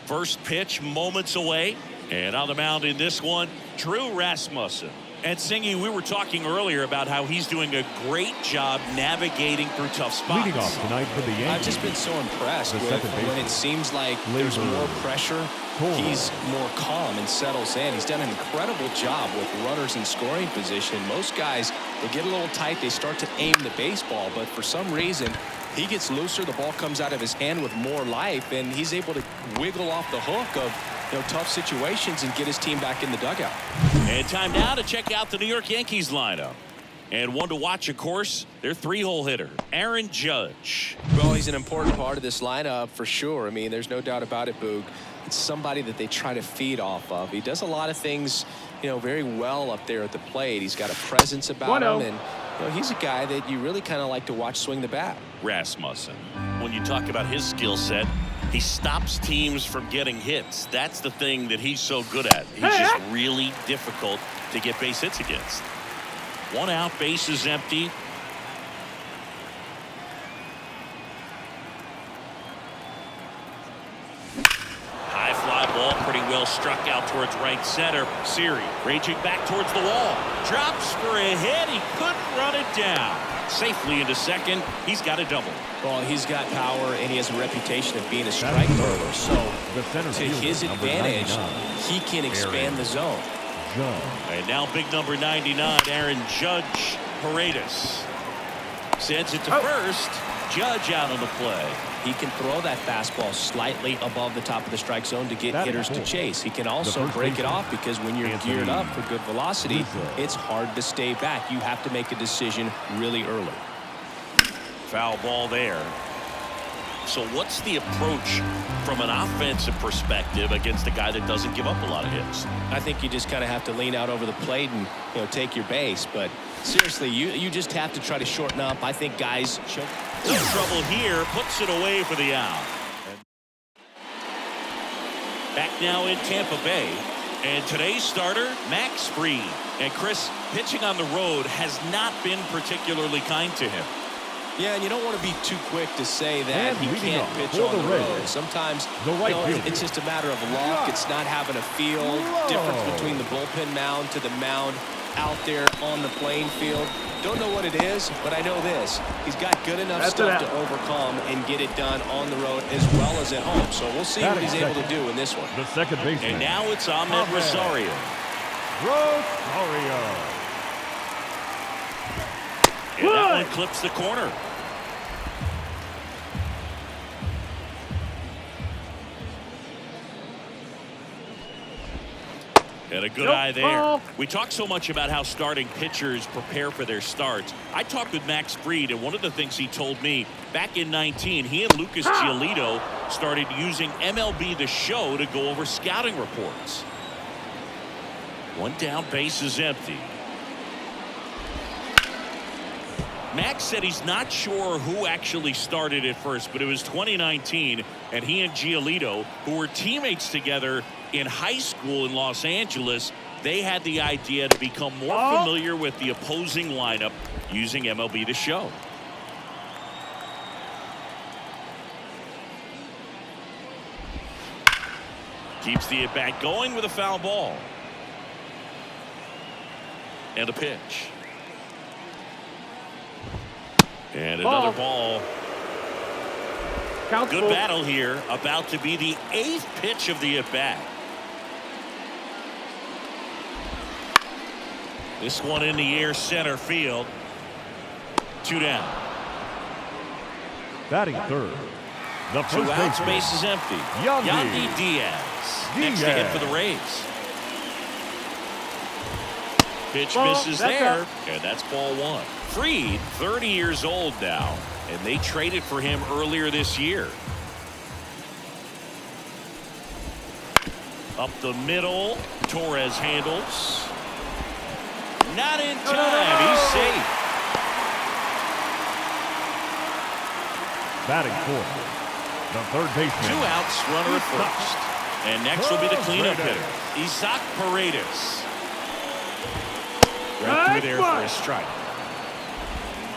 First pitch moments away. And on the mound in this one, Drew Rasmussen. And Singy, we were talking earlier about how he's doing a great job navigating through tough spots. Leading off tonight for the Yankees. I've just been so impressed with when it seems like there's more pressure. He's more calm and settles in. He's done an incredible job with runners in scoring position. Most guys, they get a little tight. They start to aim the baseball. But for some reason, he gets looser. The ball comes out of his hand with more life. And he's able to wiggle off the hook of tough situations and get his team back in the dugout. And time now to check out the New York Yankees lineup. And one to watch, of course, their 3-hole hitter, Aaron Judge. Well, he's an important part of this lineup for sure. I mean, there's no doubt about it, Boog. It's somebody that they try to feed off of. He does a lot of things, very well up there at the plate. He's got a presence about him, and he's a guy that you really kind of like to watch swing the bat. Rasmussen. When you talk about his skill set, he stops teams from getting hits. That's the thing that he's so good at. He's just really difficult to get base hits against. 1 out, base is empty. High fly ball, pretty well struck out towards right center. Siri raging back towards the wall. Drops for a hit. He couldn't run it down. Safely into second. He's got a double. Well, he's got power, and he has a reputation of being a strike thrower. So, to his advantage, he can expand the zone. And now big number 99, Aaron Judge Paredes. Sends it to first. Judge out on the play. He can throw that fastball slightly above the top of the strike zone to get hitters to chase. He can also break it off because when you're geared up for good velocity, it's hard to stay back. You have to make a decision really early. Foul ball there. So what's the approach from an offensive perspective against a guy that doesn't give up a lot of hits? I think you just kind of have to lean out over the plate and take your base. But seriously, you just have to try to shorten up. I think guys show no trouble here, puts it away for the out. Back now in Tampa Bay, and today's starter, Max Fried. And Chris, pitching on the road has not been particularly kind to him. Yeah, and you don't want to be too quick to say that he can't pitch on the road. Sometimes it's just a matter of luck. It's not having a feel. Difference between the bullpen mound to the mound out there on the playing field. Don't know what it is, but I know this. He's got good enough stuff to overcome and get it done on the road as well as at home. So we'll see what he's able to do in this one. The second baseman. And now it's Ahmed Rosario. And that one clips the corner. And a good eye there. We talk so much about how starting pitchers prepare for their starts. I talked with Max Fried, and one of the things he told me back in 19, he and Lucas Giolito started using MLB The Show to go over scouting reports. 1 down, base is empty. Max said he's not sure who actually started at first, but it was 2019, and he and Giolito, who were teammates together in high school in Los Angeles, they had the idea to become more familiar with the opposing lineup using MLB The Show. Keeps the at-bat going with a foul ball. And a pitch. And another ball. Good battle here. About to be the 8th pitch of the at-bat. This one in the air, center field. 2 down. Batting third. The 2 outs, base is empty. Yandy Diaz. Next to hit for the Rays. Pitch misses there, and that's ball 1. Fried, 30 years old now, and they traded for him earlier this year. Up the middle, Torres handles. Not in time. He's safe. Batting fourth. The third baseman. 2 outs, runner at first. And next will be the cleanup hitter, Isaac Paredes. Right through there for a strike.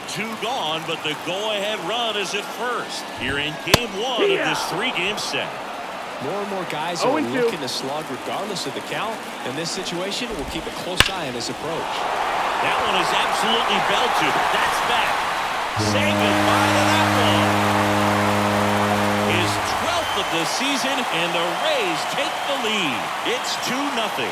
2 gone, but the go-ahead run is at first. Here in game 1 of this 3-game set. More and more guys are looking to slug regardless of the count. In this situation, we'll keep a close eye on his approach. That one is absolutely belted. That's back. Say goodbye to that one. His 12th of the season, and the Rays take the lead. It's 2-0.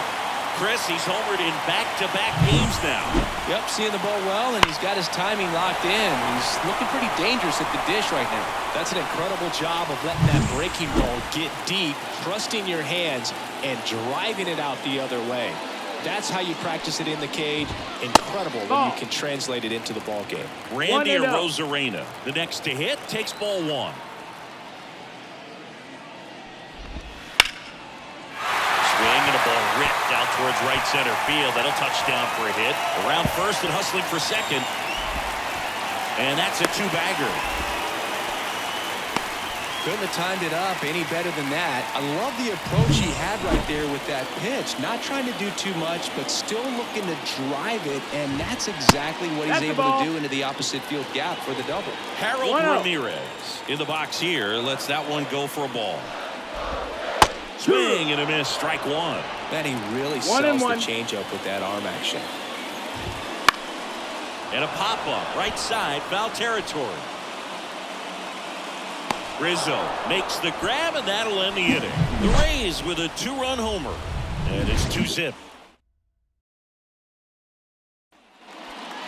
Chris, he's homered in back-to-back games now. Yep, seeing the ball well, and he's got his timing locked in. He's looking pretty dangerous at the dish right now. That's an incredible job of letting that breaking ball get deep, trusting your hands, and driving it out the other way. That's how you practice it in the cage. Incredible when you can translate it into the ball game. Randy Arozarena, the next to hit, takes ball one. Swing and a ball ripped out towards right center field. That'll touch down for a hit. Around first and hustling for second. And that's a two-bagger. Couldn't have timed it up any better than that. I love the approach he had right there with that pitch. Not trying to do too much, but still looking to drive it, and that's exactly what he's able to do into the opposite field gap for the double. Harold Ramirez in the box here lets that one go for a ball. Swing and a miss, strike one. Man, he really sells the changeup with that arm action. And a pop-up, right side, foul territory. Rizzo makes the grab, and that'll end the inning. The Rays with a 2-run homer, and it's 2-zip.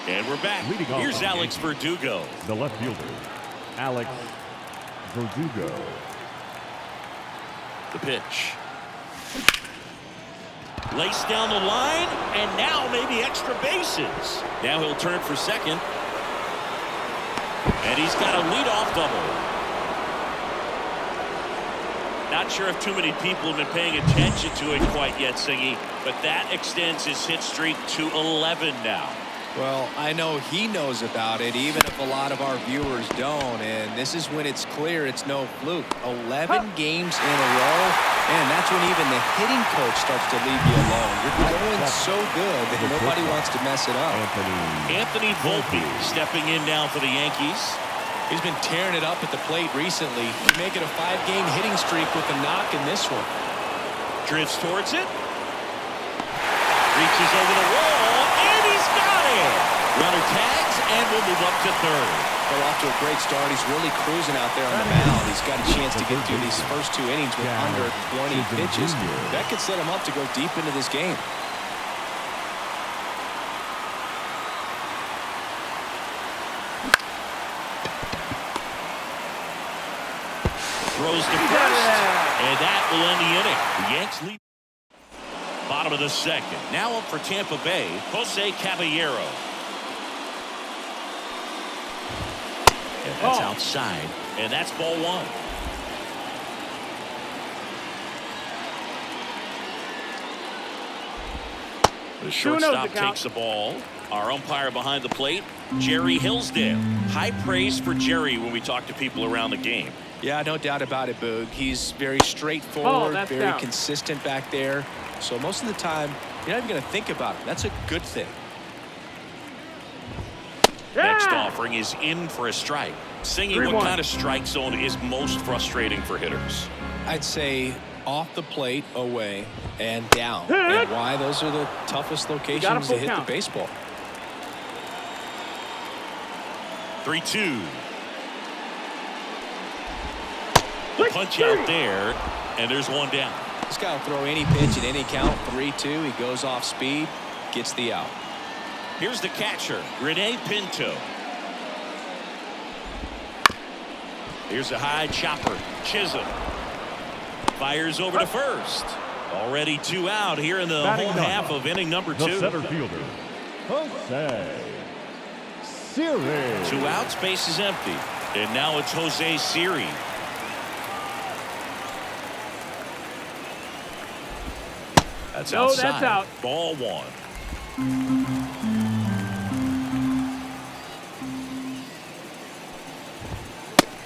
And we're back. Here's Alex Verdugo. The left fielder, Alex Verdugo. The pitch. Laced down the line, and now maybe extra bases. Now he'll turn for second. And he's got a leadoff double. Not sure if too many people have been paying attention to it quite yet, Singy, but that extends his hit streak to 11 now. Well, I know he knows about it, even if a lot of our viewers don't. And this is when it's clear it's no fluke. 11 games in a row, and that's when even the hitting coach starts to leave you alone. You're going so good that nobody wants to mess it up. Anthony Volpe stepping in now for the Yankees. He's been tearing it up at the plate recently. He make it a 5-game hitting streak with a knock in this one. Drifts towards it. Reaches over the wall, and he's got it. Runner tags, and will move up to third. Well, off to a great start. He's really cruising out there on the mound. He's got a chance to get through these first 2 innings with under 20 pitches. That could set him up to go deep into this game. Throws to first, and that will end the inning. The Yanks lead. Bottom of the second. Now up for Tampa Bay, Jose Caballero. And that's outside, and that's ball one. The shortstop takes the ball. Our umpire behind the plate, Jerry Hillsdale. High praise for Jerry when we talk to people around the game. Yeah, no doubt about it, Boog. He's very straightforward, very consistent back there. So most of the time, you're not even going to think about it. That's a good thing. Next offering is in for a strike. Singing, what kind of strike zone is most frustrating for hitters? I'd say off the plate, away, and down. And why? Those are the toughest locations to hit the baseball. 3-2. The punch out there, and there's one down. This guy will throw any pitch at any count. 3-2. He goes off speed, gets the out. Here's the catcher, Rene Pinto. Here's a high chopper, Chisholm. Fires over to first. Already 2 out here in the home half of inning number 2. The center fielder, Jose Siri. 2 outs, base is empty. And now it's Jose Siri. That's outside. That's out. Ball one.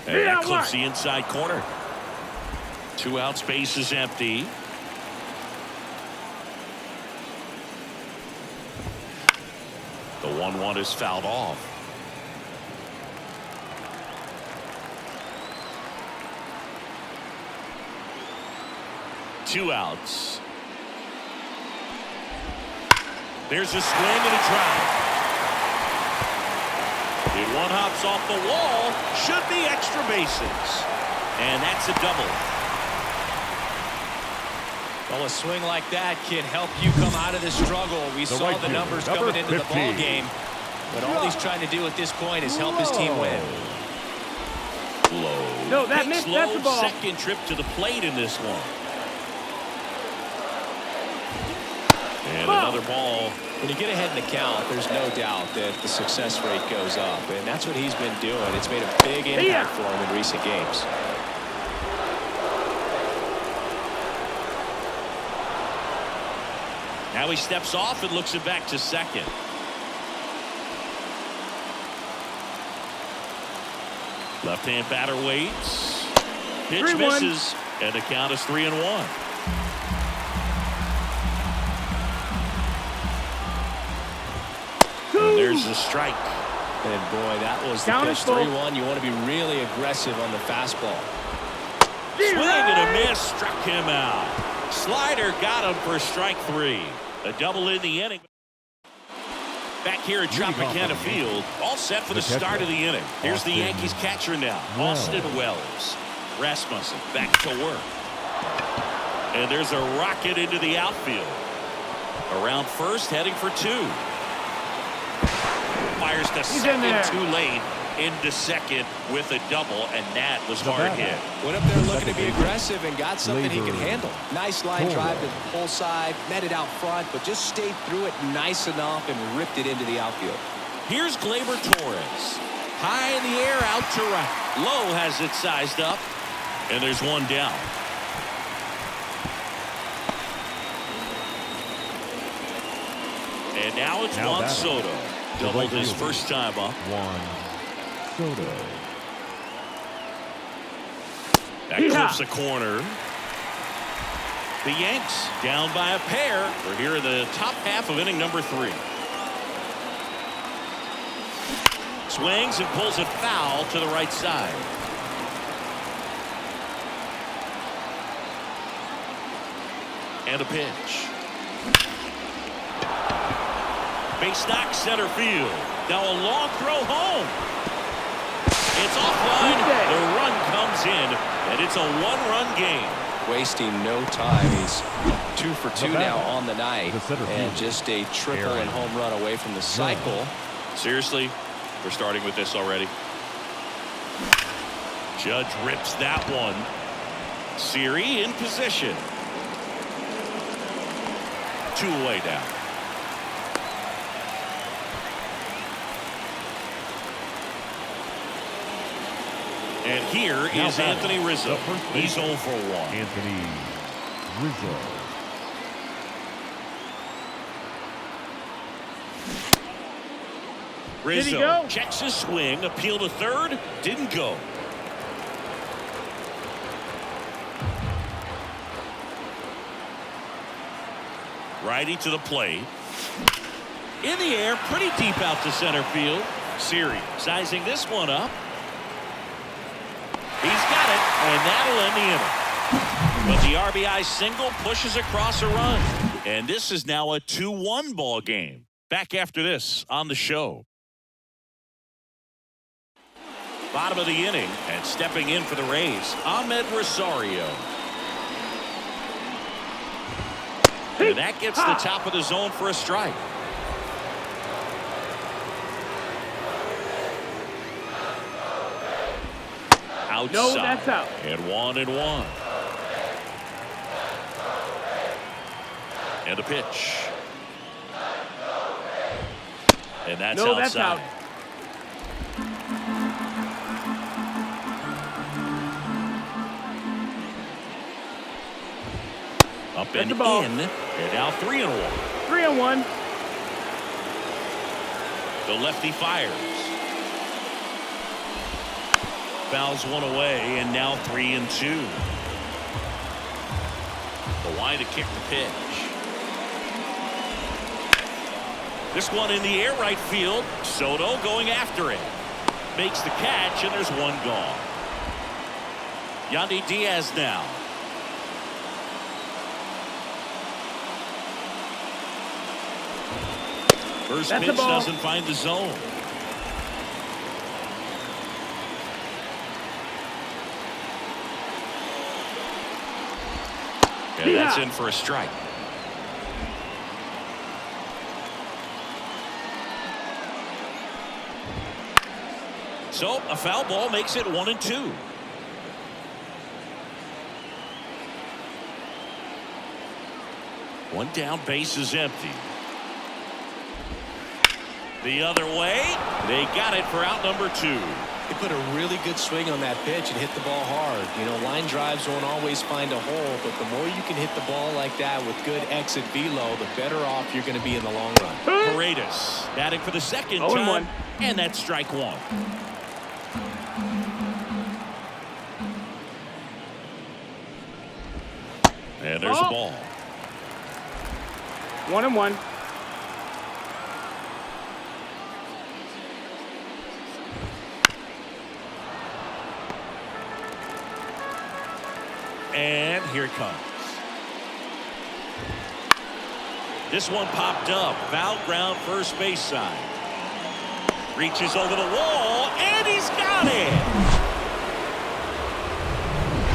And that clips the inside corner. 2 outs, base is empty. The 1-1 is fouled off. 2 outs. There's a swing and a drive. The one hops off the wall. Should be extra bases. And that's a double. Well, a swing like that can help you come out of the struggle. We saw the numbers coming into the ball game. But all he's trying to do at this point is help his team win. Low. No, that missed. That's the ball. Second trip to the plate in this one. And another ball. When you get ahead in the count, there's no doubt that the success rate goes up. And that's what he's been doing. It's made a big impact for him in recent games. Now he steps off and looks it back to second. Left-hand batter waits. Pitch misses. And the count is 3-1. And there's the strike. And boy, that was the pitch. 3-1. You want to be really aggressive on the fastball. Swing and a miss. Struck him out. Slider got him for strike 3. A double in the inning. Back here at Tropicana Field, all set for the start of the inning. Here's the Yankees catcher now, Austin Wells. Rasmussen back to work. And there's a rocket into the outfield. Around first, heading for 2. Fires to second too late. Into second with a double, and that was hard hit. Went up there looking to be aggressive and got something he could handle. Nice line drive to the pull side, met it out front, but just stayed through it nice enough and ripped it into the outfield. Here's Gleyber Torres. High in the air, out to right. Lowe has it sized up, and there's one down. And now it's Juan Soto. Doubled his first time up. Soto. That clips the corner. The Yanks down by a pair. We're here in the top half of inning number 3. Swings and pulls it foul to the right side. And a pitch. Base knock center field. Now a long throw home. It's offline. The run comes in, and it's a 1-run game. Wasting no time. He's 2 for 2 now on the night, and just a triple and home run away from the cycle. Seriously, we're starting with this already. Judge rips that one. Siri in position. 2 away now. And here is Anthony Rizzo. He's 0 for 1. Anthony Rizzo. Rizzo checks his swing, appeal to third, didn't go. Righty to the plate. In the air, pretty deep out to center field. Siri sizing this one up. He's got it, and that'll end the inning. But the RBI single pushes across a run. And this is now a 2-1 ball game. Back after this on the show. Bottom of the inning, and stepping in for the Rays, Ahmed Rosario. And that gets the top of the zone for a strike. Outside. No, that's out. And 1-1. And a pitch. And that's outside. That's out. Up and in. And now 3-1. 3-1. The lefty fires. Fouls one away, and now 3-2. The line to kick the pitch. This one in the air right field. Soto going after it. Makes the catch, and there's one gone. Yandy Diaz now. First That's the pitch ball. doesn't find the zone. And that's in for a strike. So a foul ball makes it 1-2. One down, base is empty. The other way, they got it for out number 2. He put a really good swing on that pitch and hit the ball hard. You know, line drives won't always find a hole, but the more you can hit the ball like that with good exit velo, the better off you're going to be in the long run. Paredes batting for the second time, and that's strike 1. And there's a ball. 1-1. And here it comes. This one popped up. Foul ground, first base side. Reaches over the wall, and he's got it.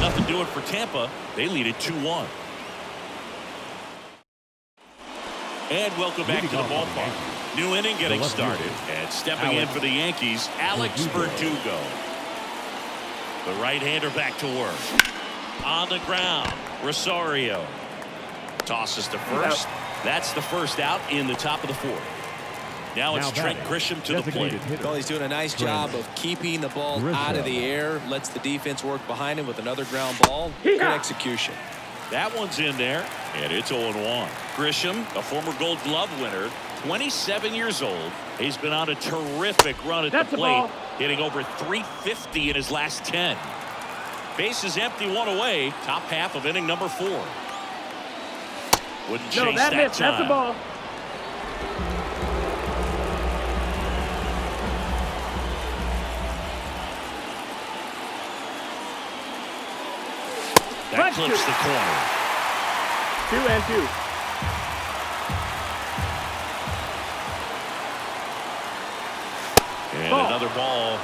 Nothing doing for Tampa. They lead it 2-1. And welcome back to the ballpark. New inning getting started. And stepping in for the Yankees, Alex Verdugo. The right-hander back to work. On the ground, Rosario tosses to first. That's the first out in the top of the 4th. Now it's Trent Grisham to the plate. Well, he's doing a nice job of keeping the ball out of the air. Lets the defense work behind him with another ground ball. Good execution. That one's in there, and it's 0-1. Grisham, a former Gold Glove winner, 27 years old. He's been on a terrific run at the plate, hitting over .350 in his last 10. Base is empty, one away. Top half of inning number 4. Wouldn't chase that time. That's the ball. That clips the corner. 2-2. And another ball.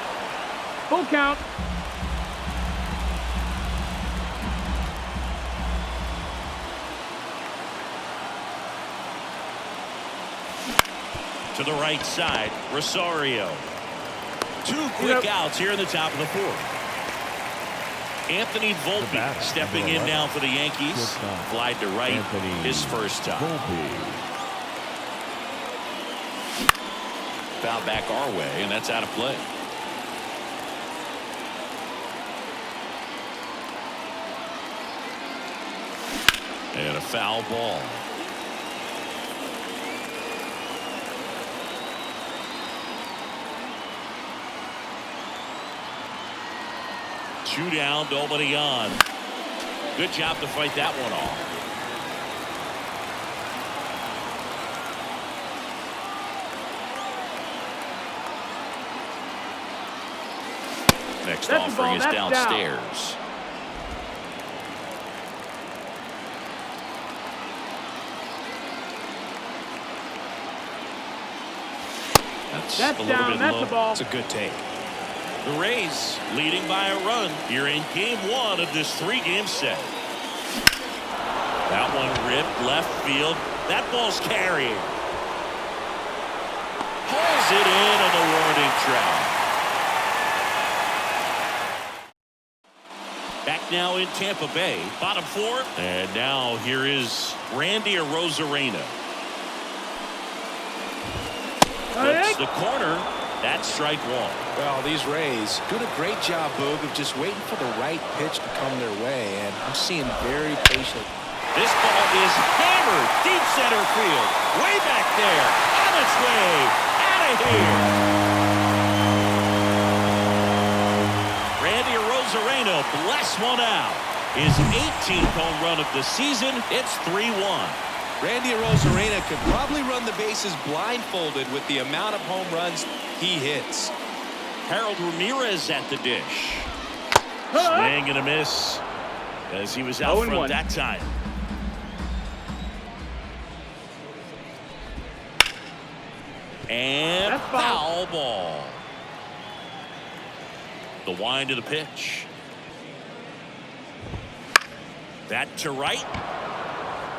Full count. To the right side, Rosario. 2 quick outs here in the top of the 4th. Anthony Volpe stepping in now for the Yankees. Fly to right, his first time. Foul back our way, and that's out of play. And a foul ball. Two down, nobody on. Good job to fight that one off. Next offering is downstairs. That's down. That's the ball. It's a good take. The Rays leading by a run here in game 1 of this 3-game set. That one ripped left field. That ball's carrying. Pulls it in on the warning track. Back now in Tampa Bay, bottom 4. And now here is Randy Arozarena. That's the corner. That's strike 1. Well, these Rays doing a great job, Boog, of just waiting for the right pitch to come their way, and I'm seeing very patient. This ball is hammered deep center field, way back there, on its way, out of here. Randy Arozarena blasts one out. His 18th home run of the season. It's 3-1. Randy Arozarena could probably run the bases blindfolded with the amount of home runs he hits. Harold Ramirez at the dish. Swing and a miss as he was out front that time. And That's foul ball. The wind of the pitch. That to right.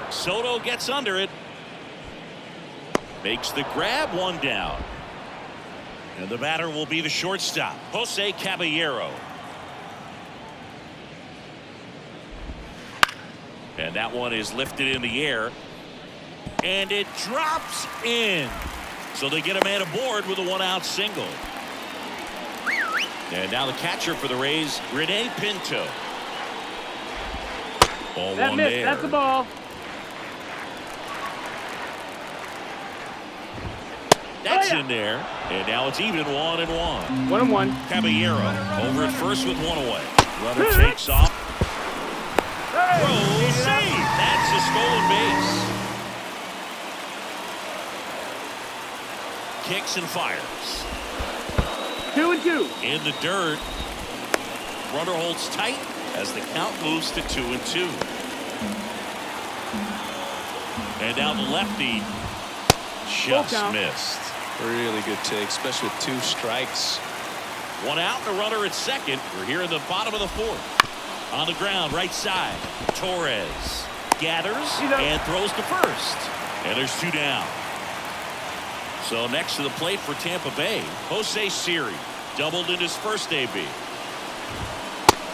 Soto gets under it. Makes the grab, one down. And the batter will be the shortstop, Jose Caballero. And that one is lifted in the air. And it drops in. So they get a man aboard with a one-out single. And now the catcher for the Rays, Rene Pinto. Ball That one missed. there. That's the ball. That's Oh, yeah. in there. And now it's even 1-1. 1-1. Caballero over at first with one away. Runner takes off. Throw save. That's a stolen base. Kicks and fires. 2-2. In the dirt. Runner holds tight as the count moves to 2-2. And now the lefty just missed. Really good take, especially with 2 strikes. One out and a runner at second. We're here in the bottom of the fourth. On the ground, right side. Torres gathers and throws to first. And there's 2 down. So next to the plate for Tampa Bay, Jose Siri doubled in his first AB.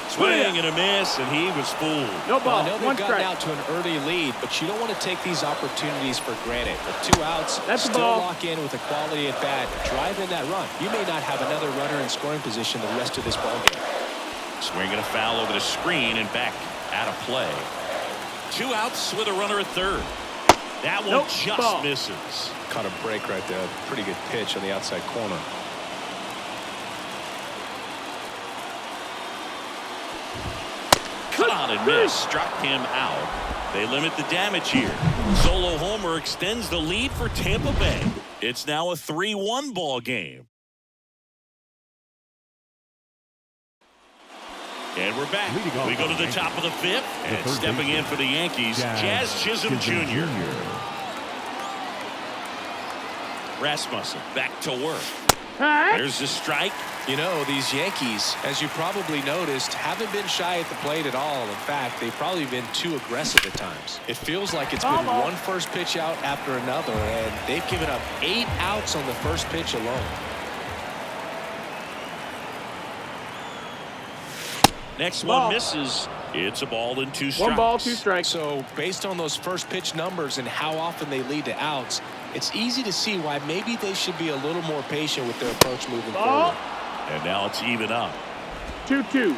Swing and a miss, and he was fooled. No ball. I know they've One gotten strike. out to an early lead, but you don't want to take these opportunities for granted. With 2 outs, That's the still ball. lock in with a quality at bat. Drive in that run. You may not have another runner in scoring position the rest of this ballgame. Swinging a foul over the screen and back out of play. 2 outs with a runner at third. That one just misses. Caught a break right there. Pretty good pitch on the outside corner. Cut on and miss. Struck him out. They limit the damage here. Solo homer extends the lead for Tampa Bay. It's now a 3-1 ball game. And we're back. We go to the top of the 5th. And stepping in for the Yankees, Jazz Chisholm Jr. Rasmussen back to work. There's the strike. You know, these Yankees, as you probably noticed, haven't been shy at the plate at all. In fact, they've probably been too aggressive at times. It feels like it's been one first pitch out after another, and they've given up 8 outs on the first pitch alone. Next one misses. It's a ball and 2 strikes. 1 ball, 2 strikes. So based on those first pitch numbers and how often they lead to outs, it's easy to see why maybe they should be a little more patient with their approach moving forward. And now it's even up. 2-2.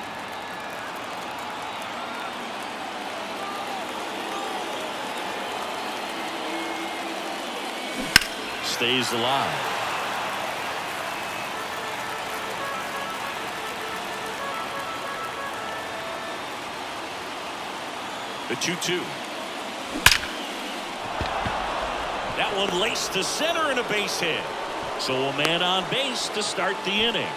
Stays alive. The 2-2. That one laced to center and a base hit. So a man on base to start the inning.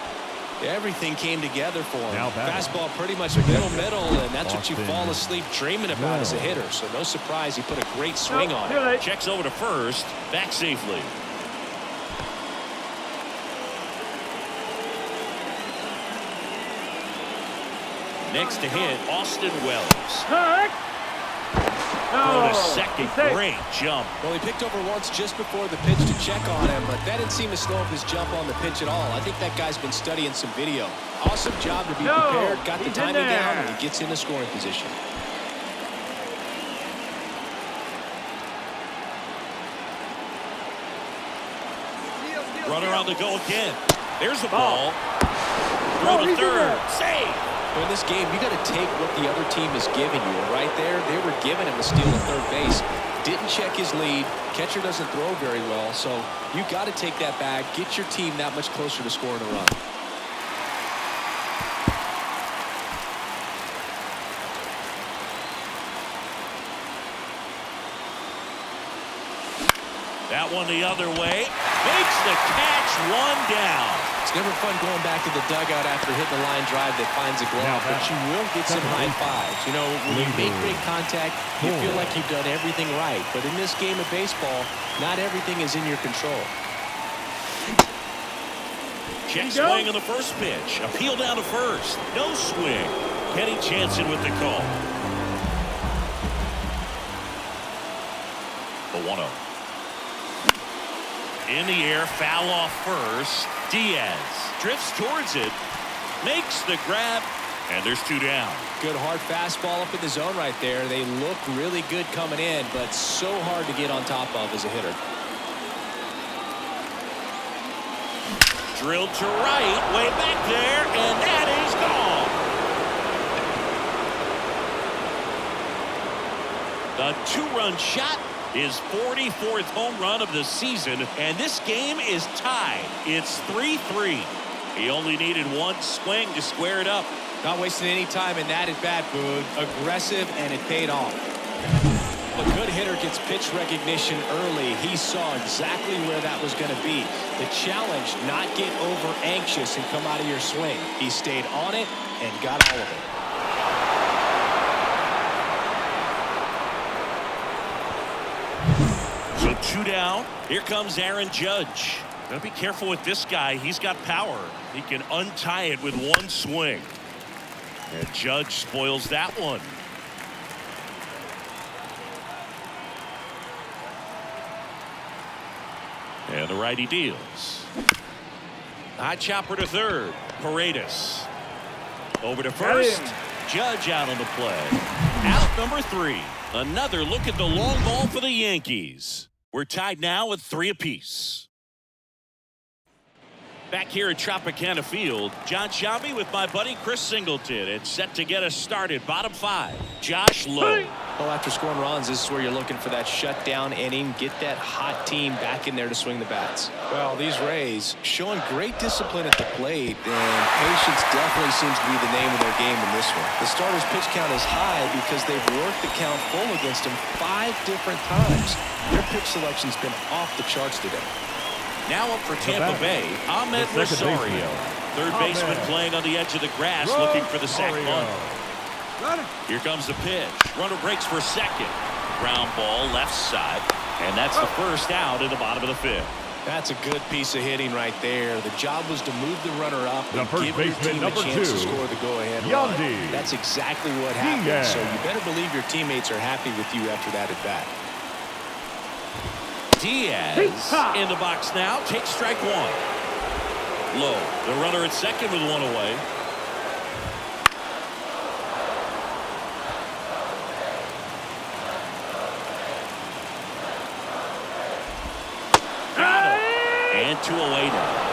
Everything came together for him. Now Fastball pretty much middle, and that's what you fall asleep dreaming about as a hitter. So no surprise he put a great swing on it. Checks over to first. Back safely. Next to hit, Austin Wells. Oh, the second, great jump. Well, he picked over once just before the pitch to check on him, but that didn't seem to slow up his jump on the pitch at all. I think that guy's been studying some video. Awesome job to be prepared, got the timing down, and he gets into scoring position. Runner on the go again. There's the ball. Throw to third. Save. So in this game, you got to take what the other team is giving you. And right there, they were giving him a steal at third base. Didn't check his lead. Catcher doesn't throw very well. So you got to take that back, get your team that much closer to scoring a run. That one the other way. Makes the catch, 1 down. It's never fun going back to the dugout after hitting a line drive that finds a glove, but you will get some high fives. You know, when you make great contact, you feel like you've done everything right. But in this game of baseball, not everything is in your control. Check swing on the first pitch. Appeal down to first. No swing. Kenny Jansen with the call. The 1-0. In the air, foul off first. Diaz drifts towards it, makes the grab, and there's 2 down. Good hard fastball up in the zone right there. They look really good coming in, but so hard to get on top of as a hitter. Drilled to right, way back there, and that is gone. The 2-run shot, his 44th home run of the season, and this game is tied. It's 3-3. He only needed 1 swing to square it up. Not wasting any time in that at bat, Boog. Aggressive, and it paid off. A good hitter gets pitch recognition early. He saw exactly where that was going to be. The challenge, not get over anxious and come out of your swing. He stayed on it and got all of it. So 2 down. Here comes Aaron Judge. Gotta be careful with this guy. He's got power. He can untie it with 1 swing. And Judge spoils that one. And the righty deals. High chopper to third. Paredes. Over to first. Judge out on the play. Out number 3. Another look at the long ball for the Yankees. We're tied now at 3 apiece. Back here at Tropicana Field, John Shelby with my buddy Chris Singleton. It's set to get us started. Bottom 5. Josh Lowe. Well, after scoring runs, this is where you're looking for that shutdown inning. Get that hot team back in there to swing the bats. Well, these Rays showing great discipline at the plate, and patience definitely seems to be the name of their game in this one. The starter's pitch count is high because they've worked the count full against him 5 different times. Their pitch selection's been off the charts today. Now up for Tampa Bay, Ahmed Rosario. Third baseman playing on the edge of the grass, looking for the sac bunt. Here comes the pitch. Runner breaks for second. Ground ball left side. And that's the first out in the bottom of the 5th. That's a good piece of hitting right there. The job was to move the runner up and first give your baseman, team a number chance 2, to score the go-ahead run. Yankees. That's exactly what happened. So you better believe your teammates are happy with you after that at bat. Diaz in the box now. Takes strike 1. Low. The runner at second with 1 away. Got him. And 2 away now.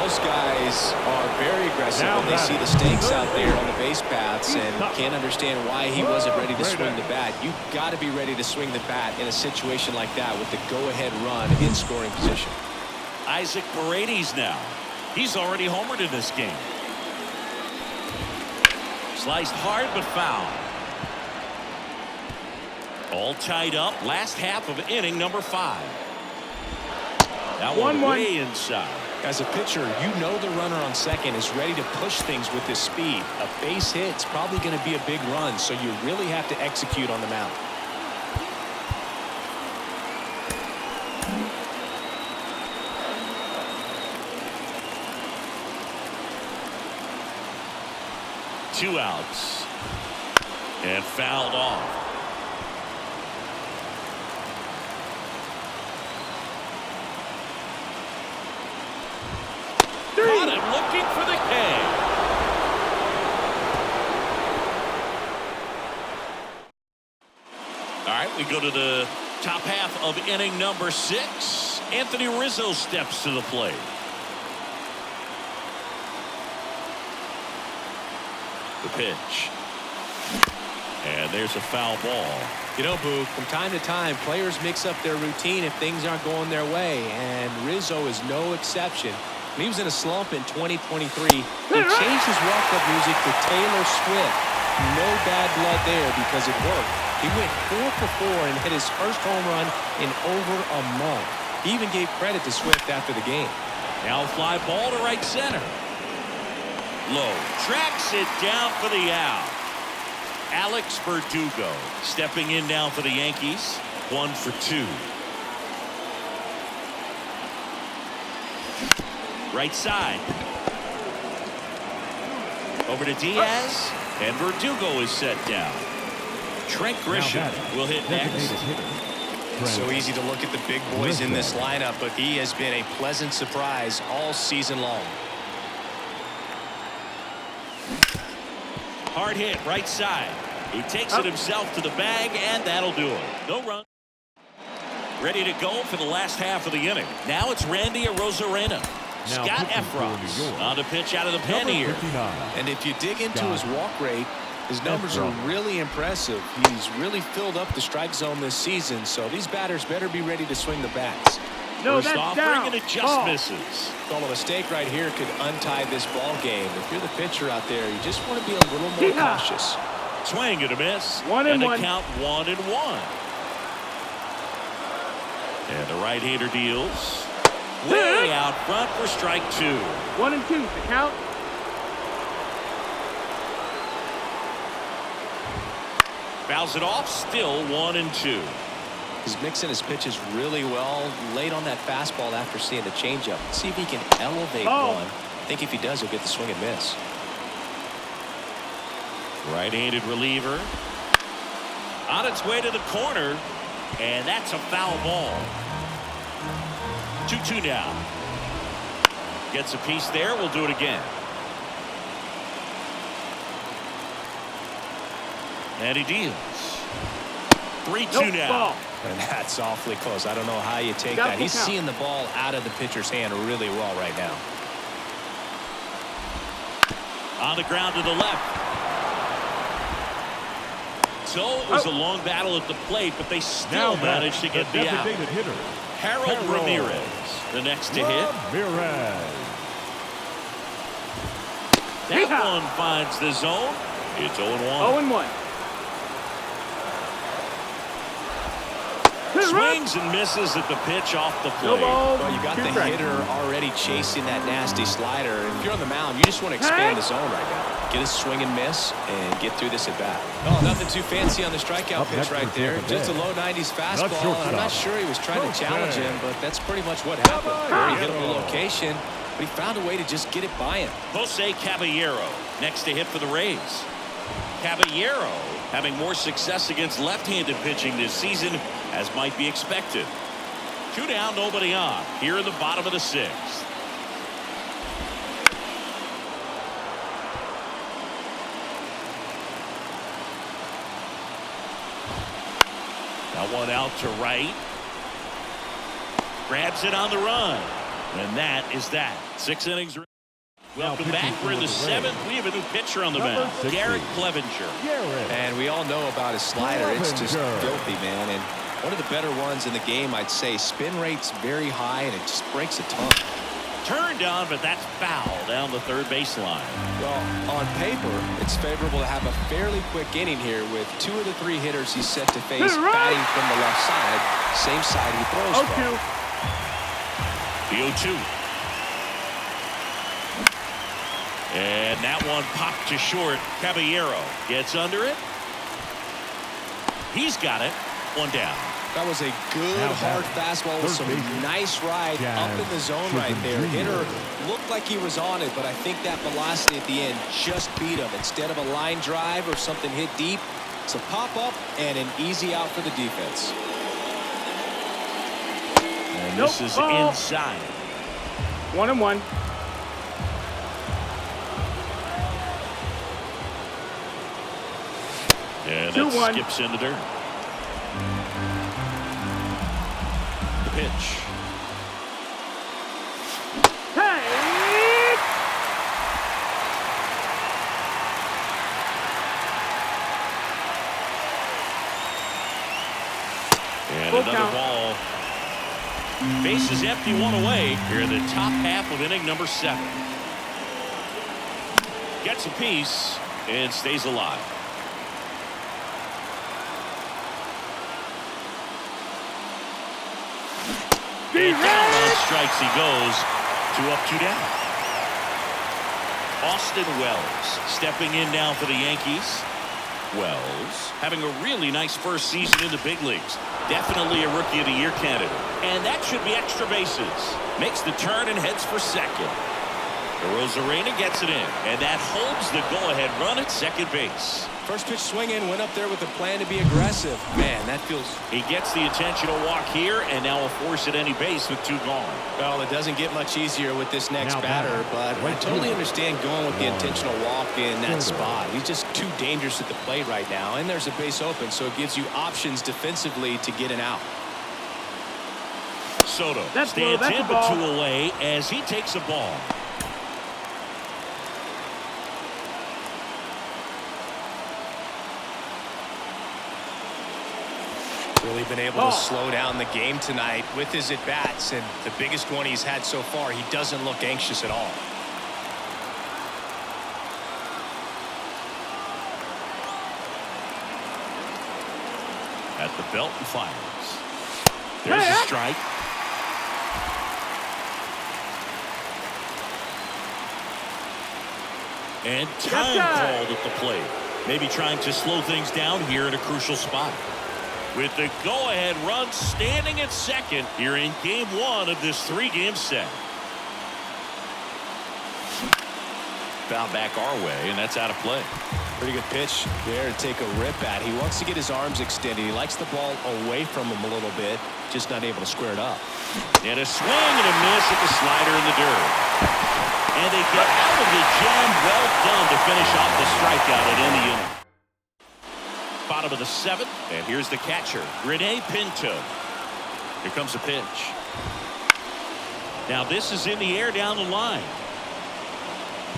Most guys are very aggressive when they see the stakes out there on the base paths and can't understand why he wasn't ready to swing the bat. You've got to be ready to swing the bat in a situation like that with the go-ahead run in scoring position. Isaac Paredes now. He's already homered in this game. Sliced hard but foul. All tied up. Last half of inning number 5. That one way inside. As a pitcher, you know the runner on second is ready to push things with his speed. A base hit's probably going to be a big run, so you really have to execute on the mound. Two outs. And fouled off. Caught him looking for the K. All right, we go to the top half of inning number 6. Anthony Rizzo steps to the plate. The pitch. And there's a foul ball. You know, Boog, from time to time, players mix up their routine if things aren't going their way, and Rizzo is no exception. When he was in a slump in 2023, he changed his walk-up music to Taylor Swift. No bad blood there because it worked. He went 4 for 4 and hit his first home run in over a month. He even gave credit to Swift after the game. Now fly ball to right center. Low tracks it down for the out. Alex Verdugo stepping in now for the Yankees. 1 for 2. Right side. Over to Diaz. And Verdugo is set down. Trent Grisham will hit next. So easy to look at the big boys in this lineup, but he has been a pleasant surprise all season long. Hard hit, right side. He takes it himself to the bag, and that'll do it. No run. Ready to go for the last half of the inning. Now it's Randy Arozarena. Scott Efron on the pitch out of the pen here. And if you dig into his walk rate, his numbers are really impressive. He's really filled up the strike zone this season, so these batters better be ready to swing the bats. No, First that's offering, down. and it just misses. Well, a mistake right here could untie this ball game. If you're the pitcher out there, you just want to be a little more cautious. Swing and a miss. 1-1. And the count 1-1. And the right-hander deals. Way out front for strike 2. 1-2. The count. Fouls it off. Still 1-2. He's mixing his pitches really well. Late on that fastball after seeing the changeup. See if he can elevate one. I think if he does, he'll get the swing and miss. Right-handed reliever. On its way to the corner. And that's a foul ball. 2-2 now. Gets a piece there. We'll do it again. And he deals. 3-2 now. Ball. And that's awfully close. I don't know how you take that. He's seeing the ball out of the pitcher's hand really well right now. On the ground to the left. So it was a long battle at the plate, but they still managed to get the out. Harold Ramirez, the next to hit. That one finds the zone. It's 0-1. 0-1. Swings and misses at the pitch off the plate. Well, you got the hitter already chasing that nasty slider. If you're on the mound, you just want to expand the zone right now. Get a swing and miss and get through this at bat. Oh, nothing too fancy on the strikeout pitch right there. Just a low 90s fastball. And I'm not sure he was trying to challenge him, but that's pretty much what happened. He hit him the location, but he found a way to just get it by him. Jose Caballero next to hit for the Rays. Caballero having more success against left-handed pitching this season, as might be expected. 2 down, nobody on. Here in the bottom of the 6th. Now one out to right. Grabs it on the run. And that is that. 6 innings. Welcome back. We're in the 7th. We have a new pitcher on the mound, Garrett Clevenger. And we all know about his slider. It's just filthy, man. And one of the better ones in the game, I'd say. Spin rate's very high, and it just breaks a ton. Turned on, but that's foul down the third baseline. Well, on paper, it's favorable to have a fairly quick inning here with 2 of the 3 hitters he's set to face batting from the left side. Same side he throws from. The 0-2. And that one popped to short. Caballero gets under it. He's got it. 1 down. That was a good hard fastball with some nice ride up in the zone right there. Hitter looked like he was on it, but I think that velocity at the end just beat him. Instead of a line drive or something hit deep, it's a pop-up and an easy out for the defense. And this is inside. 1-1. And that skips into dirt. The pitch. Hey! And another ball. Base is empty, 1 away here in the top half of inning number 7. Gets a piece and stays alive. And down on strikes he goes. 2 up, 2 down. Austin Wells stepping in now for the Yankees. Wells having a really nice first season in the big leagues. Definitely a Rookie of the Year candidate. And that should be extra bases. Makes the turn and heads for second. Rosarena gets it in. And that holds the go-ahead run at second base. First pitch swinging, went up there with a plan to be aggressive. Man, that feels... He gets the intentional walk here, and now a force at any base with 2 gone. Well, it doesn't get much easier with this next batter, but I totally understand going with the intentional walk in that spot. He's just too dangerous at the plate right now, and there's a base open, so it gives you options defensively to get an out. Soto stands in but 2 away as he takes a ball. Really been able to slow down the game tonight with his at-bats, and the biggest one he's had so far, he doesn't look anxious at all. At the belt and fires. There's a strike. And time called at the plate. Maybe trying to slow things down here in a crucial spot. With the go-ahead run standing at second here in game 1 of this 3-game set. Foul back our way, and that's out of play. Pretty good pitch there to take a rip at. He wants to get his arms extended. He likes the ball away from him a little bit, just not able to square it up. And a swing and a miss at the slider in the dirt. And they get out of the jam. Well done to finish off the strikeout at end of the inning. Bottom of the 7th, and here's the catcher, Rene Pinto. Here comes the pitch. Now this is in the air down the line.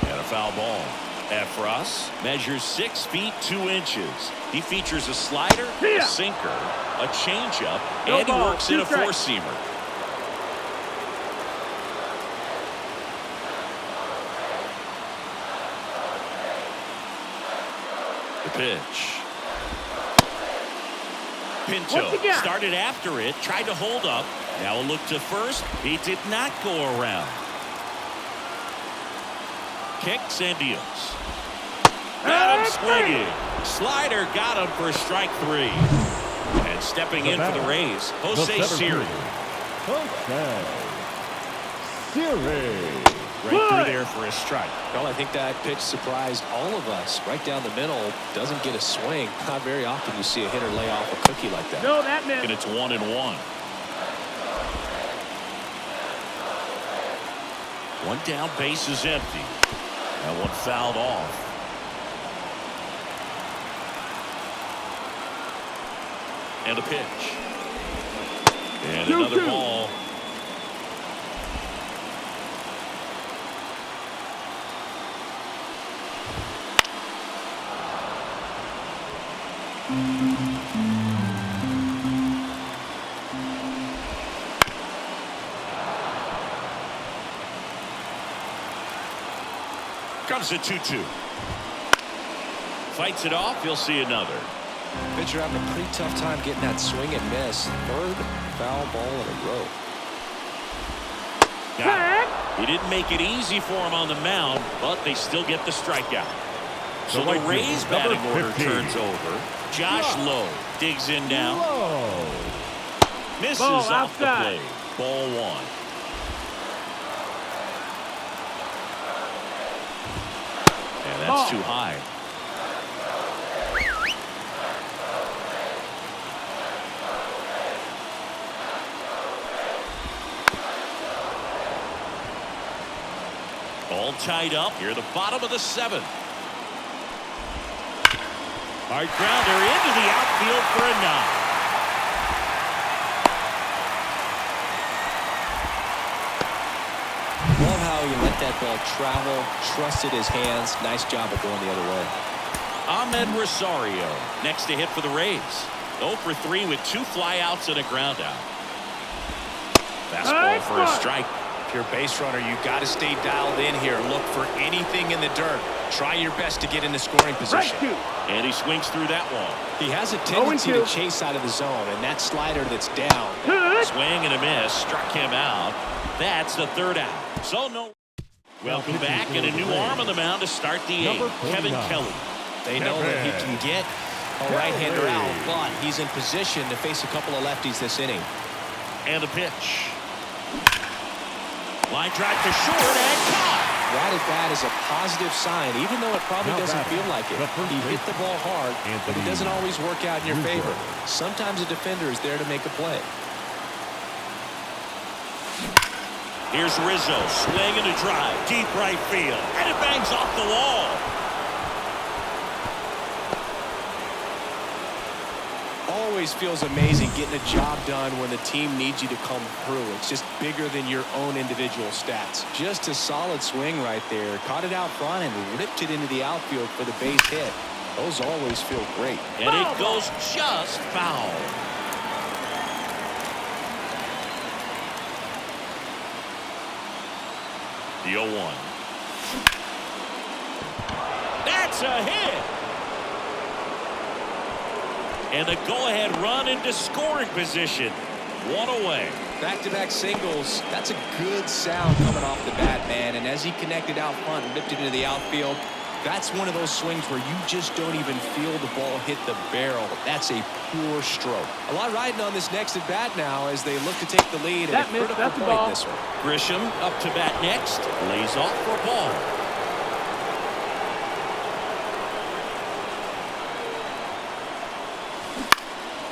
And a foul ball. Efros measures 6 feet 2 inches. He features a slider, a sinker, a changeup, and he works in a 4-seamer. The pitch. Pinto started after it, tried to hold up. Now a look to first. He did not go around. Kicks and deals. Got him swinging. Slider got him for strike 3. And stepping in for the Rays, Jose Siri. Right through there for a strike. Well, I think that pitch surprised all of us. Right down the middle, doesn't get a swing. Not very often you see a hitter lay off a cookie like that. No, that missed. And it's 1-1. One down, base is empty. That one fouled off. And a pitch. And another ball. Comes a 2-2. Fights it off. You'll see another. Pitcher having a pretty tough time getting that swing and miss. 3rd foul ball in a row. He didn't make it easy for him on the mound, but they still get the strikeout. So the Rays batting order turns over. Josh Lowe digs in now. Misses off the plate. Ball 1. And that's too high. All tied up here at the bottom of the 7th. Hard grounder into the outfield for a knock. Love how he let that ball travel, trusted his hands. Nice job of going the other way. Ahmed Rosario next to hit for the Rays. 0 for 3 with 2 flyouts and a ground out. Fastball for a strike. If you're a base runner, you got to stay dialed in here. Look for anything in the dirt. Try your best to get in the scoring position. And he swings through that one. He has a tendency to chase out of the zone, and that slider that's down. Swing and a miss. Struck him out. That's the 3rd out. So no. Welcome back, and a new arm on the mound to start the 8th. Kevin Kelly. They know that he can get a right-hander out, but he's in position to face a couple of lefties this inning. And the pitch. Line drive to short and caught. That at bat is a positive sign, even though it probably doesn't feel like it. He hit the ball hard, but it doesn't always work out in your favor. Sometimes a defender is there to make a play. Here's Rizzo, swing and a drive, deep right field, and it bangs off the wall. Always feels amazing getting a job done when the team needs you to come through. It's just bigger than your own individual stats. Just a solid swing right there. Caught it out front and ripped it into the outfield for the base hit. Those always feel great. And it goes just foul. The 0-1. That's a hit. And a go-ahead run into scoring position. One away. Back-to-back singles. That's a good sound coming off the bat, man. And as he connected out front and ripped it into the outfield, that's one of those swings where you just don't even feel the ball hit the barrel. That's a pure stroke. A lot riding on this next at bat now as they look to take the lead at a critical point in this one. Grisham up to bat next. Lays off for a ball.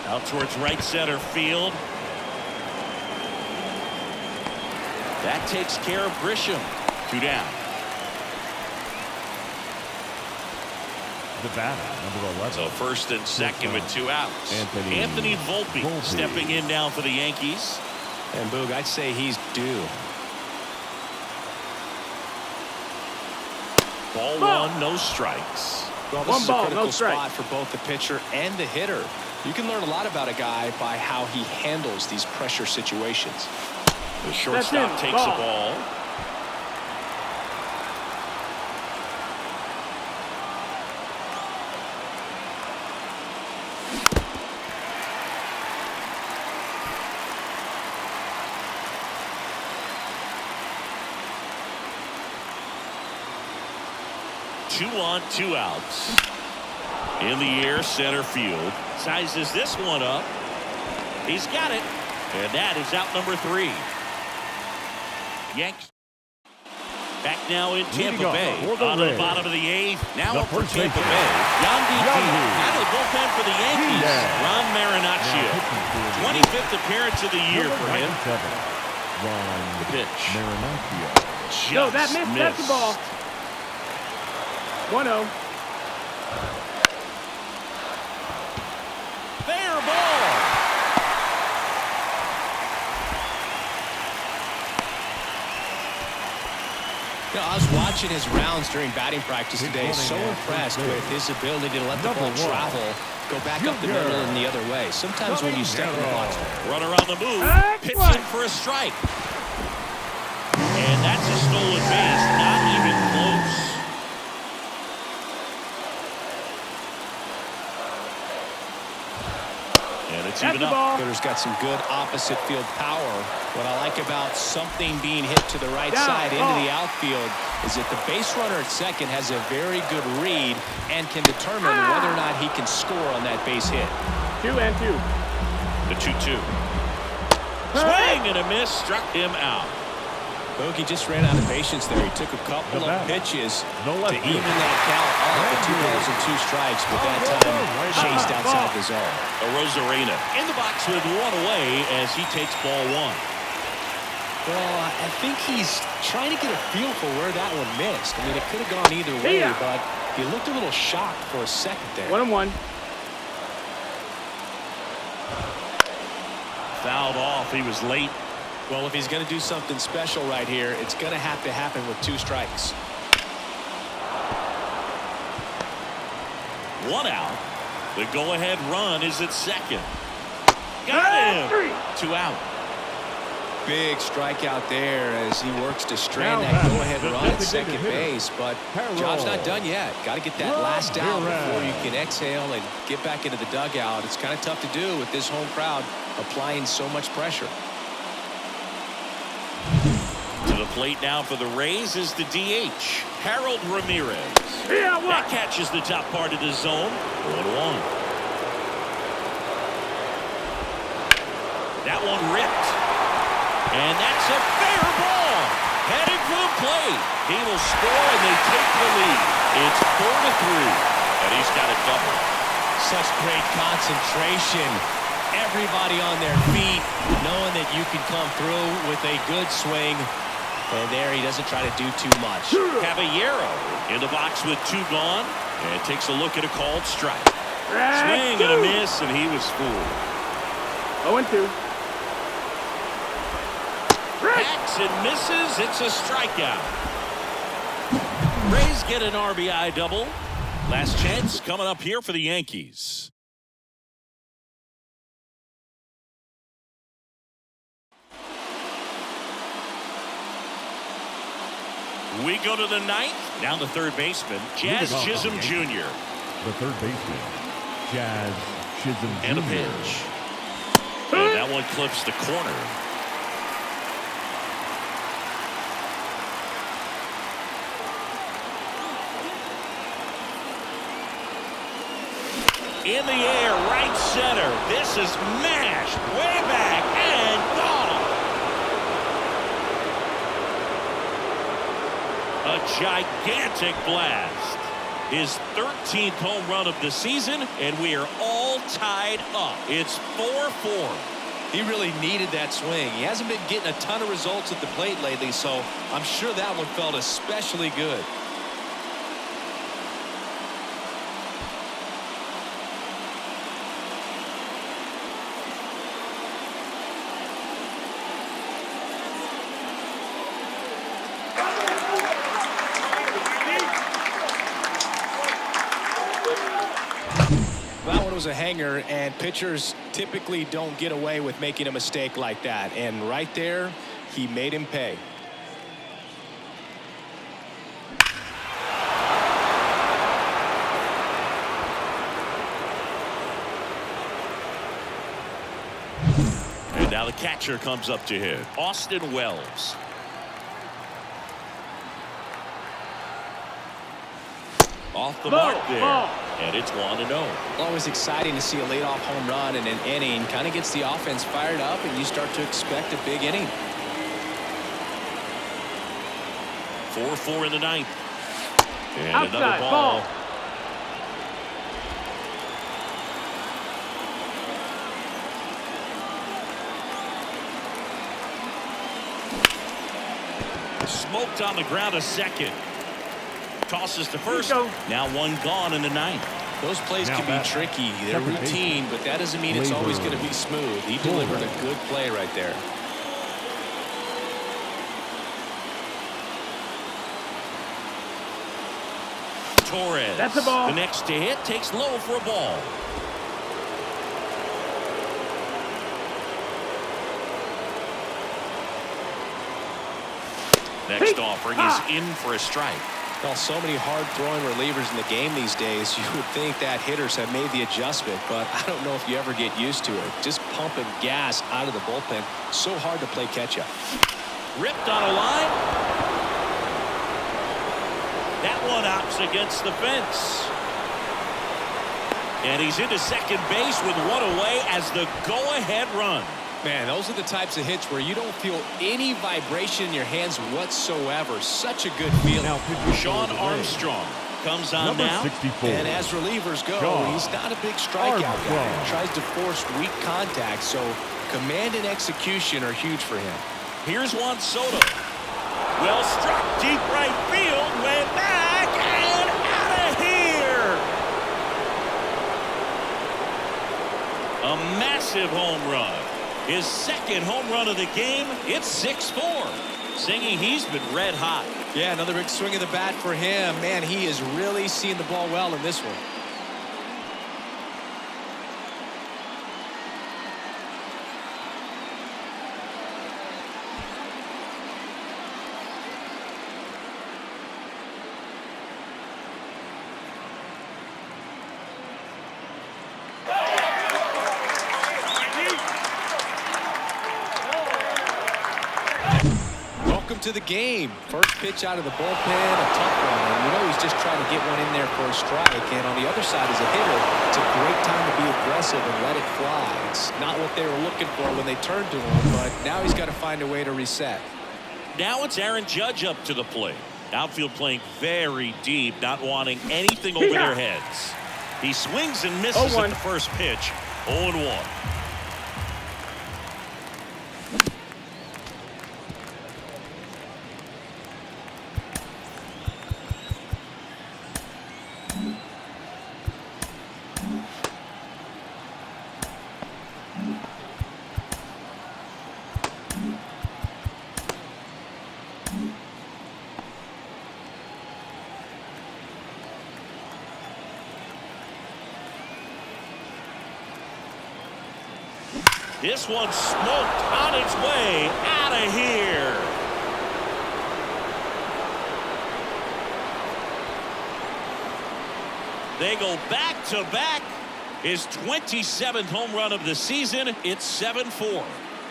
Out towards right center field. That takes care of Grisham. 2 down. The batter, number 11. So first and second with 2 outs. Anthony Volpe stepping in now for the Yankees. And Boog, I'd say he's due. Ball 1, no strikes. Well, this is a critical spot for both the pitcher and the hitter. You can learn a lot about a guy by how he handles these pressure situations. The shortstop takes the ball. Two on, 2 outs. In the air, center field. Sizes this one up. He's got it. And that is out number 3. Yanks back now in Tampa Bay. On the bottom of the 8th. Now up for Tampa Bay. Yandy out of the bullpen for the Yankees. Ron Marinaccio. 25th appearance of the year for him. The pitch. Marinaccio. No, that missed. That's the ball. 1-0. Fair ball. You know, I was watching his rounds during batting practice today. So impressed with his ability to let the ball travel, go back up the middle and the other way. Sometimes when you step in the box. Runner on the move. Pitching for a strike. And that's a stolen base. Not even close. And it's even up. Hitter's got some good opposite field power. What I like about something being hit to the right side into the outfield is that the base runner at second has a very good read and can determine whether or not he can score on that base hit. 2 and 2. The 2-2. Swing and a miss. Struck him out. Bogey just ran out of patience there. He took a couple of pitches to even that count off at 2 balls and 2 strikes, but that time chased outside the zone. Arozarena in the box with 1 away as he takes ball 1. Well, I think he's trying to get a feel for where that one missed. I mean, it could have gone either way, but he looked a little shocked for a second there. 1-1. Fouled off. He was late. Well, if he's going to do something special right here, it's going to have to happen with 2 strikes. 1 out. The go-ahead run is at second. Got him. 2 out. Big strikeout there as he works to strand that go-ahead run at second base, but job's not done yet. Got to get that last out before you can exhale and get back into the dugout. It's kind of tough to do with this home crowd applying so much pressure. To the plate now for the Rays is the DH, Harold Ramirez. Yeah, That what? catches the top part of the zone. 1-1. That one ripped. And that's a fair ball. Headed for the plate. He will score, and they take the lead. It's 4-3. And he's got a double. Such great concentration. Everybody on their feet, knowing that you can come through with a good swing. And there he doesn't try to do too much. Caballero in the box with 2 gone. And takes a look at a called strike. Right. Swing and a miss, and he was fooled. 0-2. Hacks and misses. It's a strikeout. Rays get an RBI double. Last chance coming up here for the Yankees. We go to the 9th. Now the third baseman, Jazz Chisholm Jr. The third baseman, Jazz Chisholm Jr. And a pitch. And that one clips the corner. In the air, right center. This is mashed way back and gone. A gigantic blast. His 13th home run of the season, and we are all tied up. It's 4-4. He really needed that swing. He hasn't been getting a ton of results at the plate lately, so I'm sure that one felt especially good. That one was a hanger, and pitchers typically don't get away with making a mistake like that. And right there, he made him pay. And now the catcher comes up to hit. Austin Wells. Off the mark there. And it's 1-0. Always exciting to see a leadoff home run in an inning. Kind of gets the offense fired up, and you start to expect a big inning. 4-4 in the 9th. And Outside, another ball. Smoked on the ground, a second. Tosses to first. Now 1 gone in the 9th. Those plays can be tricky. They're routine, but that doesn't mean it's always going to be smooth. He delivered a good play right there. Torres. That's a ball. The next to hit takes low for a ball. Next offering is in for a strike. Well, so many hard-throwing relievers in the game these days, you would think that hitters have made the adjustment, but I don't know if you ever get used to it. Just pumping gas out of the bullpen. So hard to play catch-up. Ripped on a line. That one opts against the fence. And he's into second base with 1 away as the go-ahead run. Man, those are the types of hits where you don't feel any vibration in your hands whatsoever. Such a good feeling. Now, Sean Armstrong comes on number now. 64. And as relievers go, he's not a big strikeout guy. He tries to force weak contact, so command and execution are huge for him. Here's Juan Soto. Well struck deep right field. Way back and out of here. A massive home run. His second home run of the game. It's 6-4. Singing he's been red hot. Yeah, another big swing of the bat for him. Man, he is really seeing the ball well in this one. welcome to the game. First pitch out of the bullpen, a tough one. And you know he's just trying to get one in there for a strike. And on the other side as a hitter, it's a great time to be aggressive and let it fly. It's not what they were looking for when they turned to him, but now he's got to find a way to reset. Now it's Aaron Judge up to the plate. Outfield playing very deep, not wanting anything over their heads. He swings and misses at the first pitch. 0-1. This one's smoked on its way out of here. They go back to back. His 27th home run of the season. It's 7-4.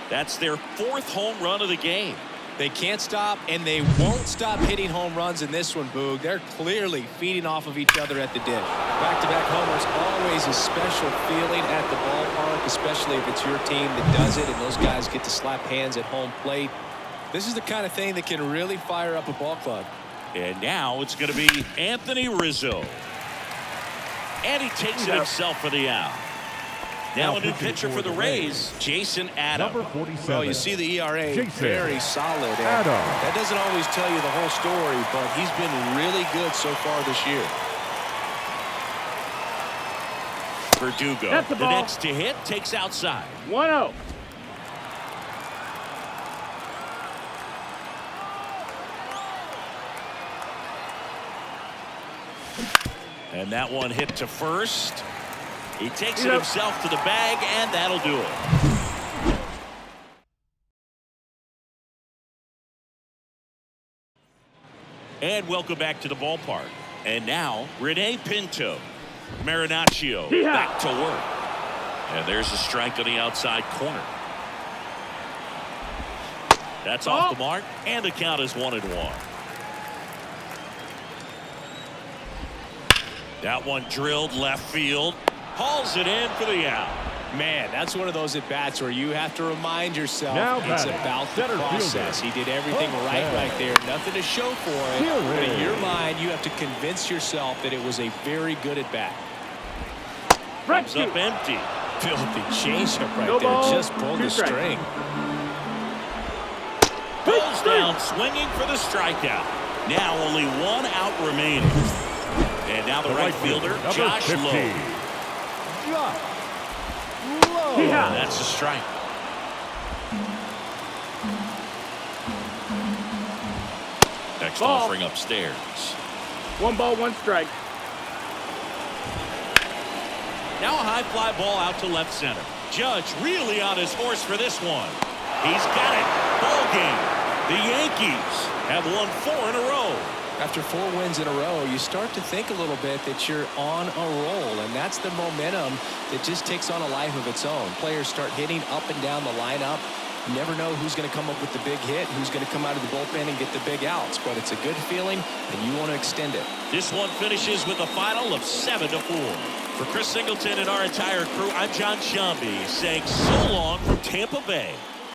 That's their 4th home run of the game. They can't stop, and they won't stop hitting home runs in this one, Boog. They're clearly feeding off of each other at the dish. Back-to-back homers, always a special feeling at the ballpark, especially if it's your team that does it, and those guys get to slap hands at home plate. This is the kind of thing that can really fire up a ball club. And now it's going to be Anthony Rizzo. And he takes it himself for the out. Now a new pitcher for the Rays, Jason Adams. Number 47. Well, you see the ERA, Jason very solid. And Adams. that doesn't always tell you the whole story, but he's been really good so far this year. Verdugo, the next to hit, takes outside. 1-0. And that one hit to first. He takes it himself to the bag, and that'll do it. And welcome back to the ballpark. And now, Rene Pinto. Marinaccio back to work. And there's a strike on the outside corner. That's off the mark, and the count is 1-1. That one drilled left field. Hauls it in for the out. Man, that's one of those at-bats where you have to remind yourself it's about the center process. fielder. He did everything right there. Nothing to show for it. But in your mind, you have to convince yourself that it was a very good at-bat. Comes up empty. Filthy changeup right there. Just pulled the string. Goes down swinging for the strikeout. Now only 1 out remaining. And now the right fielder, Josh Lowe. And that's a strike. Next offering upstairs. 1 ball, 1 strike. Now a high fly ball out to left center. Judge really on his horse for this one. He's got it. Ball game. The Yankees have won 4 in a row. After 4 wins in a row, you start to think a little bit that you're on a roll, and that's the momentum that just takes on a life of its own. Players start hitting up and down the lineup. You never know who's going to come up with the big hit, who's going to come out of the bullpen and get the big outs, but it's a good feeling, and you want to extend it. This one finishes with a final of 7-4. For Chris Singleton and our entire crew, I'm John Shambi saying so long from Tampa Bay.